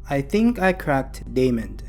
I think I cracked Daemon.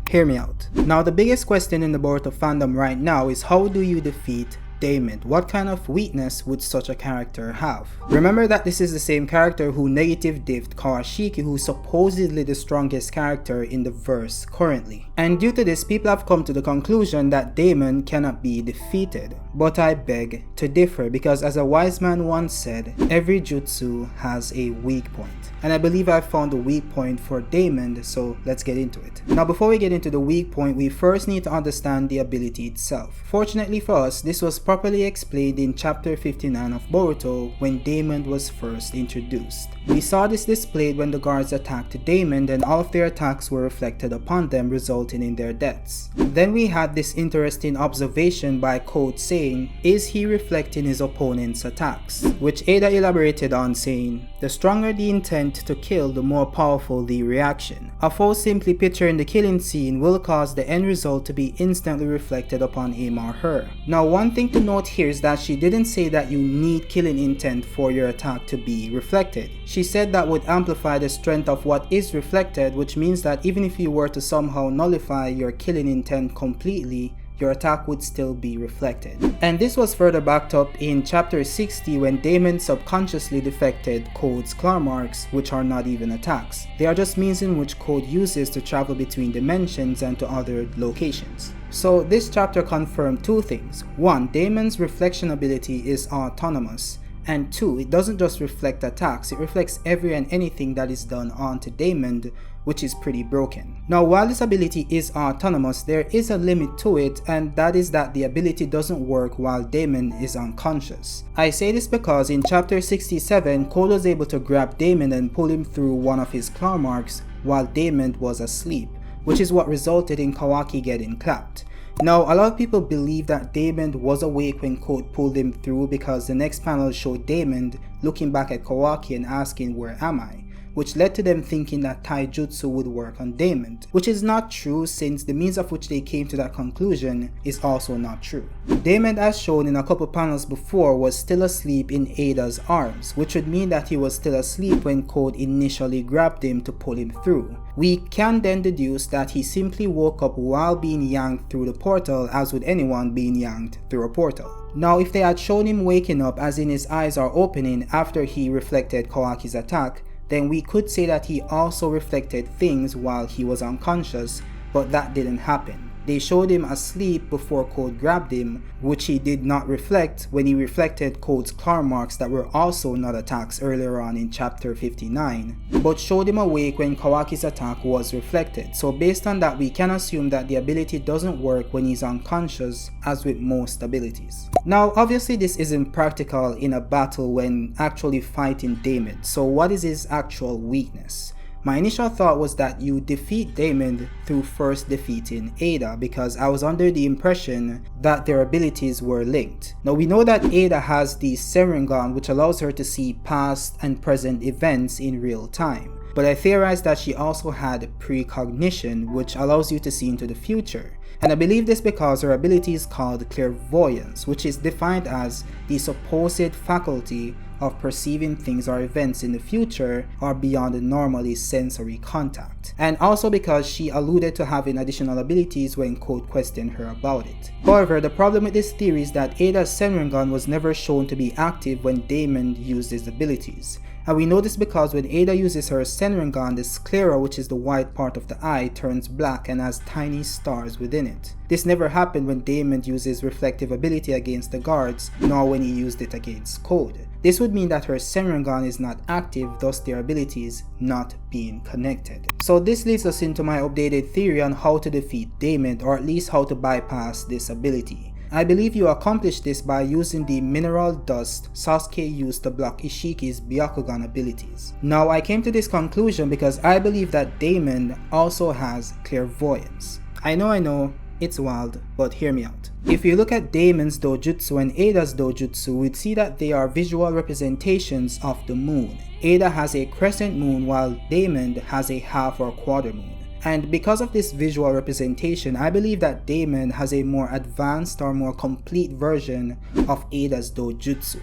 Hear me out. Now the biggest question in the Boruto fandom right now is how do you defeat Daemon? What kind of weakness would such a character have? Remember that this is the same character who negative diffed Kawashiki, who's supposedly the strongest character in the verse currently. And due to this, people have come to the conclusion that Daemon cannot be defeated. But I beg to differ, because as a wise man once said, every jutsu has a weak point. And I believe I found a weak point for Daemon, so let's get into it. Now before we get into the weak point, we first need to understand the ability itself. Fortunately for us, this was properly explained in chapter 59 of Boruto when Daemon was first introduced. We saw this displayed when the guards attacked Daemon, and all of their attacks were reflected upon them, resulting in their deaths. Then we had this interesting observation by Code saying, is he reflecting his opponent's attacks? Which Ada elaborated on saying, the stronger the intent to kill, the more powerful the reaction. A foe simply picturing the killing scene will cause the end result to be instantly reflected upon him or her. Now one thing to note here is that she didn't say that you need killing intent for your attack to be reflected. She said that would amplify the strength of what is reflected, which means that even if you were to somehow nullify your killing intent completely, your attack would still be reflected. And this was further backed up in chapter 60 when Daemon subconsciously defected Code's claw marks, which are not even attacks. They are just means in which Code uses to travel between dimensions and to other locations. So this chapter confirmed two things. One, Daemon's reflection ability is autonomous. And two, it doesn't just reflect attacks, it reflects every and anything that is done onto Daemon, which is pretty broken. Now while this ability is autonomous, there is a limit to it, and that is that the ability doesn't work while Daemon is unconscious. I say this because in chapter 67, Code was able to grab Daemon and pull him through one of his claw marks while Daemon was asleep, which is what resulted in Kawaki getting clapped. Now, a lot of people believe that Daemon was awake when Code pulled him through because the next panel showed Daemon looking back at Kawaki and asking, where am I? Which led to them thinking that taijutsu would work on Daemon, which is not true since the means of which they came to that conclusion is also not true. Daemon, as shown in a couple panels before, was still asleep in Ada's arms, which would mean that he was still asleep when Code initially grabbed him to pull him through. We can then deduce that he simply woke up while being yanked through the portal, as would anyone being yanked through a portal. Now if they had shown him waking up, as in his eyes are opening after he reflected Kawaki's attack, then we could say that he also reflected things while he was unconscious, but that didn't happen. They showed him asleep before Code grabbed him, which he did not reflect when he reflected Code's claw marks that were also not attacks earlier on in chapter 59, but showed him awake when Kawaki's attack was reflected. So based on that, we can assume that the ability doesn't work when he's unconscious, as with most abilities. Now obviously this isn't practical in a battle when actually fighting Daemon, so what is his actual weakness? My initial thought was that you defeat Daemon through first defeating Ada, because I was under the impression that their abilities were linked. Now we know that Ada has the Sharingan, which allows her to see past and present events in real time. But I theorized that she also had precognition, which allows you to see into the future. And I believe this because her ability is called Clairvoyance, which is defined as the supposed faculty of perceiving things or events in the future or beyond the normally sensory contact. And also because she alluded to having additional abilities when Code questioned her about it. However, the problem with this theory is that Ada's Sharingan was never shown to be active when Daemon used his abilities. And we know this because when Ada uses her Sharingan, the sclera, which is the white part of the eye, turns black and has tiny stars within it. This never happened when Daemon uses reflective ability against the guards, nor when he used it against Code. This would mean that her Sharingan is not active, thus their abilities not being connected. So this leads us into my updated theory on how to defeat Daemon, or at least how to bypass this ability. I believe you accomplish this by using the mineral dust Sasuke used to block Ishiki's Byakugan abilities. Now I came to this conclusion because I believe that Daemon also has clairvoyance. I know, it's wild, but hear me out. If you look at Daemon's dojutsu and Ada's dojutsu, we'd see that they are visual representations of the moon. Ada has a crescent moon while Daemon has a half or quarter moon. And because of this visual representation, I believe that Daemon has a more advanced or more complete version of Ada's dojutsu.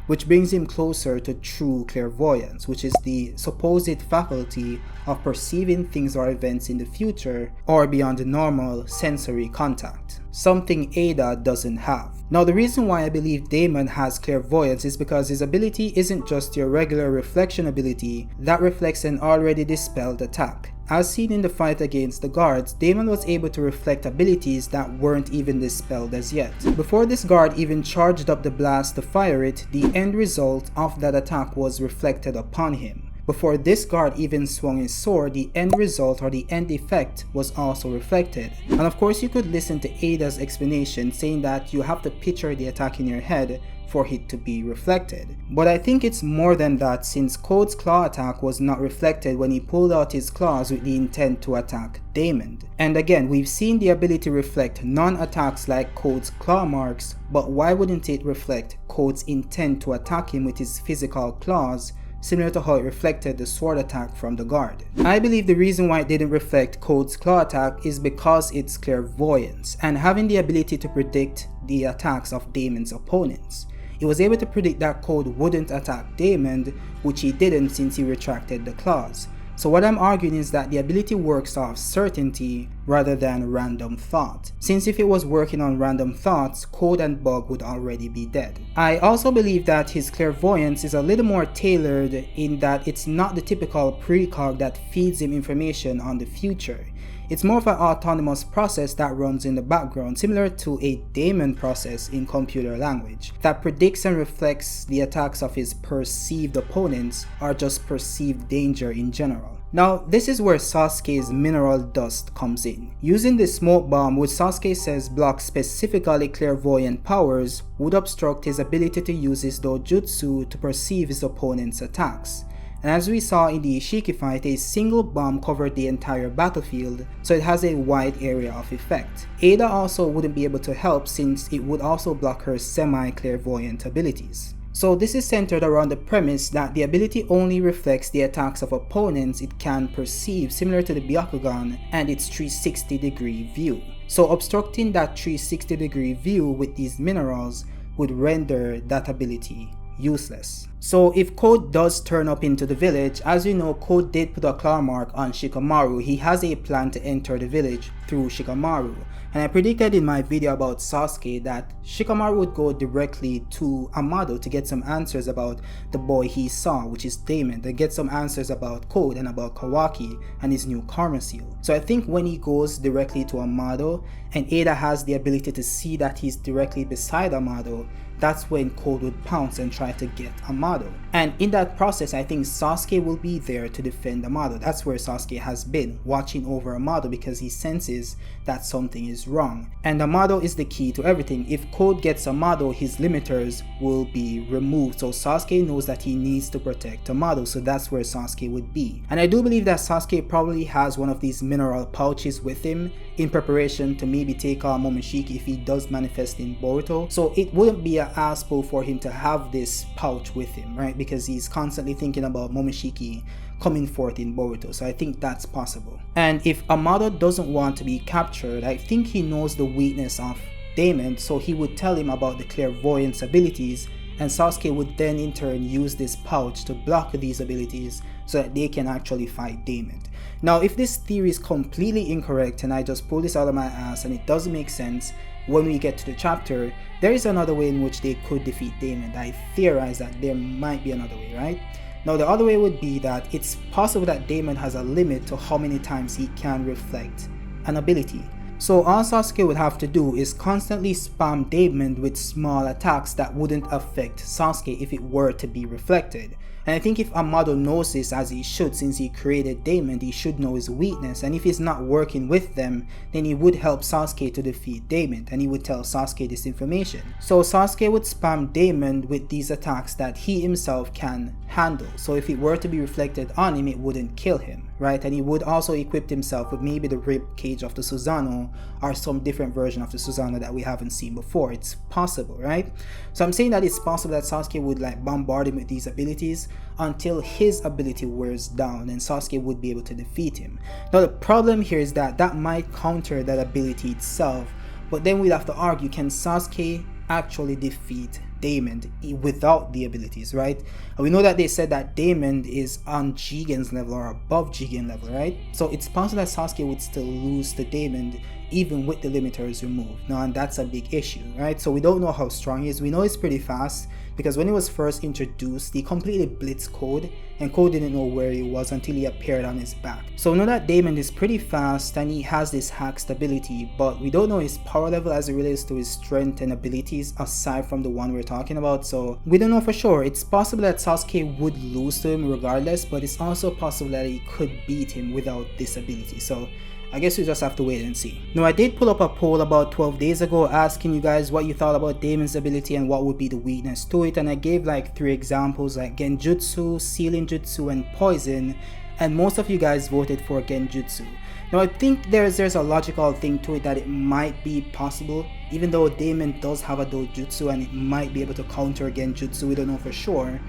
which brings him closer to true clairvoyance, which is the supposed faculty of perceiving things or events in the future or beyond the normal sensory contact, something Ada doesn't have. Now, the reason why I believe Daemon has clairvoyance is because his ability isn't just your regular reflection ability that reflects an already dispelled attack. As seen in the fight against the guards, Daemon was able to reflect abilities that weren't even dispelled as yet. Before this guard even charged up the blast to fire it, the end result of that attack was reflected upon him. Before this guard even swung his sword, the end result or the end effect was also reflected. And of course, you could listen to Ada's explanation saying that you have to picture the attack in your head for it to be reflected. But I think it's more than that, since Code's claw attack was not reflected when he pulled out his claws with the intent to attack Daemon. And again, we've seen the ability reflect non-attacks like Code's claw marks, but why wouldn't it reflect Code's intent to attack him with his physical claws, similar to how it reflected the sword attack from the guard? I believe the reason why it didn't reflect Code's claw attack is because it's clairvoyance and having the ability to predict the attacks of Daemon's opponents. He was able to predict that Code wouldn't attack Daemon, which he didn't since he retracted the claws. So what I'm arguing is that the ability works off certainty rather than random thought, since if it was working on random thoughts, Code and Bug would already be dead. I also believe that his clairvoyance is a little more tailored in that it's not the typical precog that feeds him information on the future. It's more of an autonomous process that runs in the background, similar to a Daemon process in computer language, that predicts and reflects the attacks of his perceived opponents or just perceived danger in general. Now, this is where Sasuke's mineral dust comes in. Using the smoke bomb, which Sasuke says blocks specifically clairvoyant powers, would obstruct his ability to use his dojutsu to perceive his opponent's attacks. And as we saw in the Ishiki fight, a single bomb covered the entire battlefield, so it has a wide area of effect. Ada also wouldn't be able to help since it would also block her semi-clairvoyant abilities. So this is centered around the premise that the ability only reflects the attacks of opponents it can perceive, similar to the Byakugan and its 360-degree view. So obstructing that 360-degree view with these minerals would render that ability useless. So if Code does turn up into the village, as we know, Code did put a claw mark on Shikamaru. He has a plan to enter the village through Shikamaru. And I predicted in my video about Sasuke that Shikamaru would go directly to Amado to get some answers about the boy he saw, which is Daemon, to get some answers about Code and about Kawaki and his new karma seal. So I think when he goes directly to Amado and Ada has the ability to see that he's directly beside Amado, that's when Code would pounce and try to get Amado. And in that process, I think Sasuke will be there to defend Amado. That's where Sasuke has been, watching over Amado, because he senses that something is wrong. And Amado is the key to everything. If Code gets Amado, his limiters will be removed. So Sasuke knows that he needs to protect Amado, so that's where Sasuke would be. And I do believe that Sasuke probably has one of these mineral pouches with him in preparation to maybe take on Momoshiki if he does manifest in Boruto. So it wouldn't be an asshole for him to have this pouch with him, right? Because he's constantly thinking about Momoshiki coming forth in Boruto. So I think that's possible. And if Amado doesn't want to be captured, I think he knows the weakness of Daemon, so he would tell him about the clairvoyance abilities, and Sasuke would then in turn use this pouch to block these abilities so that they can actually fight Daemon. Now, if this theory is completely incorrect and I just pull this out of my ass and it doesn't make sense, when we get to the chapter, there is another way in which they could defeat Daemon. I theorize that there might be another way, right? Now, the other way would be that it's possible that Daemon has a limit to how many times he can reflect an ability. So all Sasuke would have to do is constantly spam Daemon with small attacks that wouldn't affect Sasuke if it were to be reflected. And I think if Amado knows this, as he should, since he created Daemon, he should know his weakness. And if he's not working with them, then he would help Sasuke to defeat Daemon, and he would tell Sasuke this information. So Sasuke would spam Daemon with these attacks that he himself can handle. So if it were to be reflected on him, it wouldn't kill him, right? And he would also equip himself with maybe the rib cage of the Susanoo or some different version of the Susanoo that we haven't seen before. It's possible, right? So I'm saying that it's possible that Sasuke would like bombard him with these abilities until his ability wears down and Sasuke would be able to defeat him. Now the problem here is that that might counter that ability itself, but then we'd have to argue, can Sasuke actually defeat Daemon without the abilities, right? And we know that they said that Daemon is on Jigen's level or above Jigen level, right? So it's possible that Sasuke would still lose to Daemon even with the limiters removed. Now, and that's a big issue, right? So we don't know how strong he is. We know he's pretty fast because when he was first introduced, he completely blitzed Code, and Code didn't know where he was until he appeared on his back. So we know that Daemon is pretty fast and he has this hack stability, but we don't know his power level as it relates to his strength and abilities aside from the one we're talking about. So we don't know for sure. It's possible that Sasuke would lose to him regardless, but it's also possible that he could beat him without this ability. So I guess we just have to wait and see. Now, I did pull up a poll about 12 days ago asking you guys what you thought about Daemon's ability and what would be the weakness to it, and I gave like 3 examples like Genjutsu, Sealing Jutsu, and Poison, and most of you guys voted for Genjutsu. Now, I think there's a logical thing to it that it might be possible, even though Daemon does have a dojutsu and it might be able to counter Genjutsu, we don't know for sure.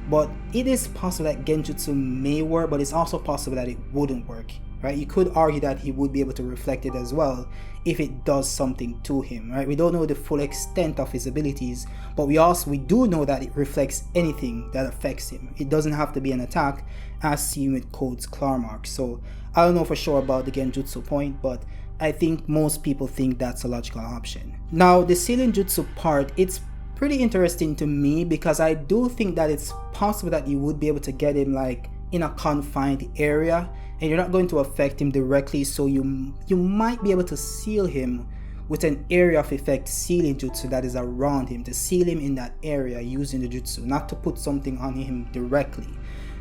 But it is possible that Genjutsu may work, but it's also possible that it wouldn't work. Right? You could argue that he would be able to reflect it as well if it does something to him, right? We don't know the full extent of his abilities, but we do know that it reflects anything that affects him. It doesn't have to be an attack, as seen with Code's claw mark. So I don't know for sure about the Genjutsu point, but I think most people think that's a logical option. Now, the Sealing Jutsu part, it's pretty interesting to me because I do think that it's possible that you would be able to get him like in a confined area and you're not going to affect him directly, so you might be able to seal him with an area of effect sealing jutsu that is around him, to seal him in that area using the jutsu, not to put something on him directly.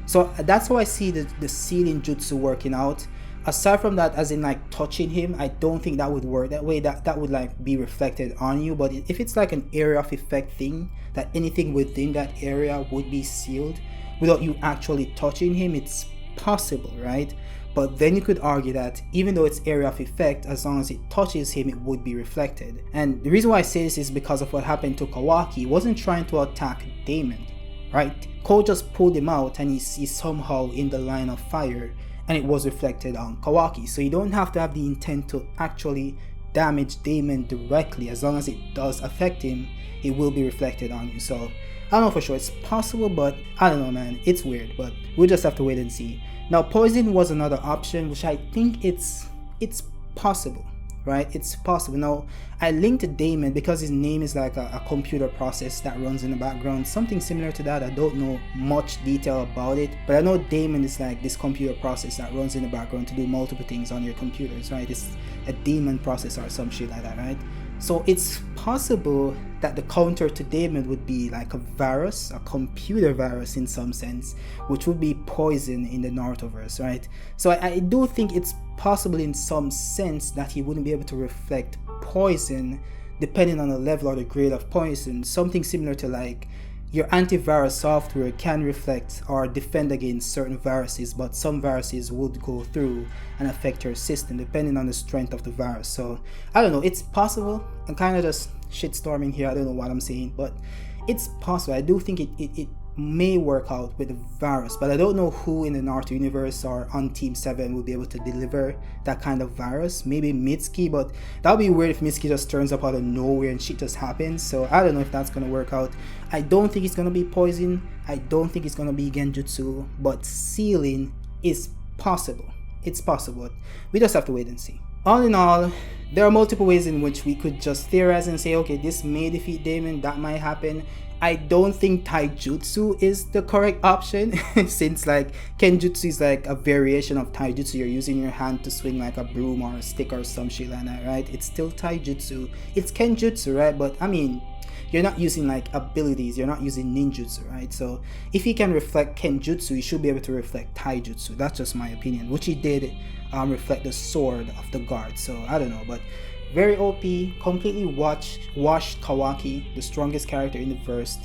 So that's how I see the sealing jutsu working out. Aside from that, as in like touching him, I don't think that would work that way. That would like be reflected on you. But if it's like an area of effect thing, that anything within that area would be sealed without you actually touching him, it's possible, right? But then you could argue that even though it's area of effect, as long as it touches him, it would be reflected. And the reason why I say this is because of what happened to Kawaki. He wasn't trying to attack Daemon, right? Cole just pulled him out and he's somehow in the line of fire, and it was reflected on Kawaki. So you don't have to have the intent to actually damage Daemon directly. As long as it does affect him, it will be reflected on you. So I don't know for sure, it's possible, but I don't know, man, it's weird, but we'll just have to wait and see. Now, Poison was another option, which I think it's possible, right? It's possible. Now, I linked Daemon because his name is like a computer process that runs in the background, something similar to that. I don't know much detail about it, but I know Daemon is like this computer process that runs in the background to do multiple things on your computers, right? It's a daemon process or some shit like that, right? So it's possible that the counter to Daemon would be like a virus, a computer virus in some sense, which would be Poison in the Narutoverse, right? So I do think it's possible in some sense that he wouldn't be able to reflect Poison depending on the level or the grade of Poison. Something similar to like your antivirus software can reflect or defend against certain viruses, but some viruses would go through and affect your system depending on the strength of the virus. So I don't know, it's possible. I'm kind of just shitstorming here, I don't know what I'm saying, but it's possible. I do think it may work out with the virus, but I don't know who in the Naruto universe or on Team 7 will be able to deliver that kind of virus. Maybe Mitsuki, but that would be weird if Mitsuki just turns up out of nowhere and shit just happens. So I don't know if that's gonna work out. I don't think it's gonna be Poison, I don't think it's gonna be Genjutsu, but sealing is possible. It's possible. We just have to wait and see. All in all, there are multiple ways in which we could just theorize and say, okay, this may defeat Daemon, that might happen. I don't think taijutsu is the correct option since like Kenjutsu is like a variation of taijutsu. You're using your hand to swing like a broom or a stick or some shit like that, right? It's still taijutsu. It's Kenjutsu, right? But I mean, you're not using like abilities, you're not using ninjutsu, right? So if he can reflect Kenjutsu, he should be able to reflect taijutsu. That's just my opinion, which he did reflect the sword of the guard. So I don't know, but very OP, completely washed Kawaki, the strongest character in the verse.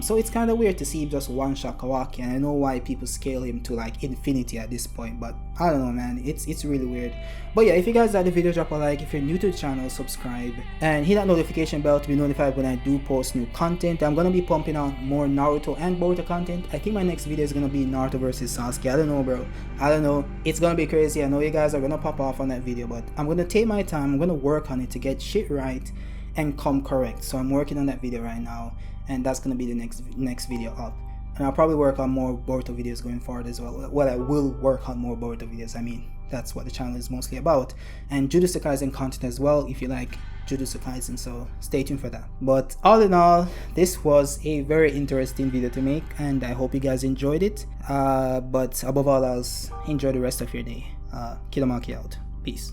So it's kind of weird to see him just one-shot Kawaki, and I know why people scale him to like infinity at this point, but I don't know, man, it's really weird. But yeah, if you guys like the video, drop a like. If you're new to the channel, subscribe and hit that notification bell to be notified when I do post new content. I'm gonna be pumping out more Naruto and Boruto content. I think my next video is gonna be Naruto versus Sasuke. I don't know, bro, I don't know, it's gonna be crazy. I know you guys are gonna pop off on that video, but I'm gonna take my time, I'm gonna work on it to get shit right, and come correct. So I'm working on that video right now, and that's gonna be the next video up. And I'll probably work on more Boruto videos going forward as well. Well, I will work on more Boruto videos. I mean, that's what the channel is mostly about. And Jujutsu Kaisen content as well, if you like Jujutsu Kaisen, so stay tuned for that. But all in all, this was a very interesting video to make, and I hope you guys enjoyed it. But above all else, enjoy the rest of your day. Kidomaki out. Peace.